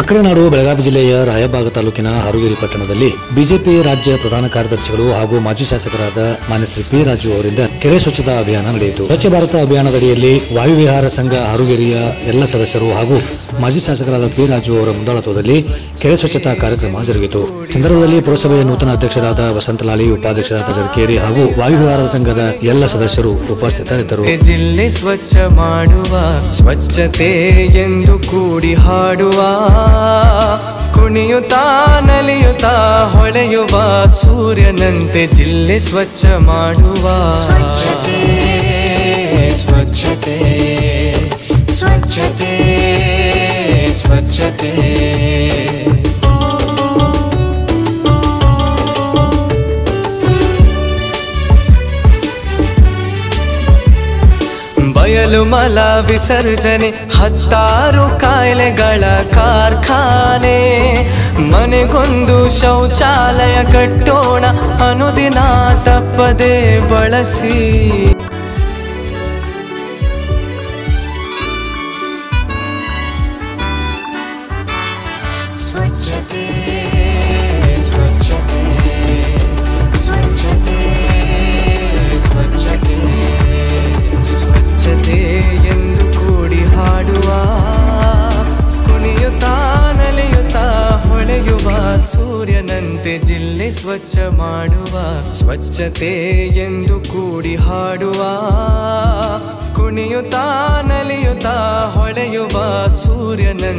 ಸಕ್ಕರೆ ನಾಡು ಬೆಳಗಾವಿ ಜಿಲ್ಲೆಯ ರಾಯಬಾಗ ತಾಲೂಕಿನ ಹಾರುಗೇರಿ ಪಟ್ಟಣದಲ್ಲಿ ಬಿಜೆಪಿ ರಾಜ್ಯ ಪ್ರಧಾನ ಕಾರ್ಯದರ್ಶಿಗಳು ಹಾಗೂ ಮಾಜಿ ಶಾಸಕರಾದ ಮಾನ್ಯ ಶ್ರೀ ಪಿ ರಾಜು ಅವರಿಂದ ಕೆರೆ ಸ್ವಚ್ಛತಾ ಅಭಿಯಾನ ನಡೆಯಿತು. ಸ್ವಚ್ಛ ಭಾರತ ಅಭಿಯಾನದಡಿಯಲ್ಲಿ ವಾಯುವಿಹಾರ ಸಂಘ ಹಾರುಗೇರಿಯ ಎಲ್ಲ ಸದಸ್ಯರು ಹಾಗೂ ಮಾಜಿ ಶಾಸಕರಾದ ಪಿ ರಾಜು ಅವರ ಮುಂದಾಳತ್ವದಲ್ಲಿ ಕೆರೆ ಸ್ವಚ್ಛತಾ ಕಾರ್ಯಕ್ರಮ ಜರುಗಿತು. ಸಂದರ್ಭದಲ್ಲಿ ಪುರಸಭೆಯ ನೂತನ ಅಧ್ಯಕ್ಷರಾದ ವಸಂತಲಾಲಿ, ಉಪಾಧ್ಯಕ್ಷರಾದ ಜರಕೇರಿ ಹಾಗೂ ವಾಯುವಿಹಾರ ಸಂಘದ ಎಲ್ಲ ಸದಸ್ಯರು ಉಪಸ್ಥಿತರಿದ್ದರು. ಜಿಲ್ಲೆ ಸ್ವಚ್ಛ ಮಾಡುವ, ಸ್ವಚ್ಛತೆ ಎಂದು ಕೂಡಿ ಹಾಡುವ, ಕುಣಿಯುತ್ತಾ ನಲಿಯುತ್ತಾ ಹೊಳೆಯುವ ಸೂರ್ಯನಂತೆ ಜಿಲ್ಲೆ ಸ್ವಚ್ಛ ಮಾಡುವ. ಸ್ವಚ್ಛತೆ ಸ್ವಚ್ಛತೆ ಸ್ವಚ್ಛತೆ ಸ್ವಚ್ಛತೆ ಬಯಲು ಮಲ ವಿಸರ್ಜನೆ, ಹತ್ತಾರು ಕಾಯಿಲೆಗಳ ಕಾರ್ಖಾನೆ, ಮನೆಗೊಂದು ಶೌಚಾಲಯ ಕಟ್ಟೋಣ, ಅನುದಿನ ತಪ್ಪದೆ ಬಳಸಿ. ಸ್ವಚ್ಛತೆ ಸ್ವಚ್ಛತೆ ಸ್ವಚ್ಛತೆ ಸ್ವಚ್ಛತೆ ಸ್ವಚ್ಛತೆ ಎಂದು ಕೂಡಿ ಹಾಡುವ, ಕುಣಿಯುತ್ತಾ ನಲಿಯುತ್ತಾ ಹೊಳೆಯುವ ಸೂರ್ಯನಂತೆ ಜಿಲ್ಲೆ ಸ್ವಚ್ಛ ಮಾಡುವ. ಸ್ವಚ್ಛತೆ ಎಂದು ಕೂಡಿ ಹಾಡುವ, ಕುಣಿಯುತ್ತಾ ನಲಿಯುತ್ತಾ ಹೊಳೆಯುವ ಸೂರ್ಯನಂತೆ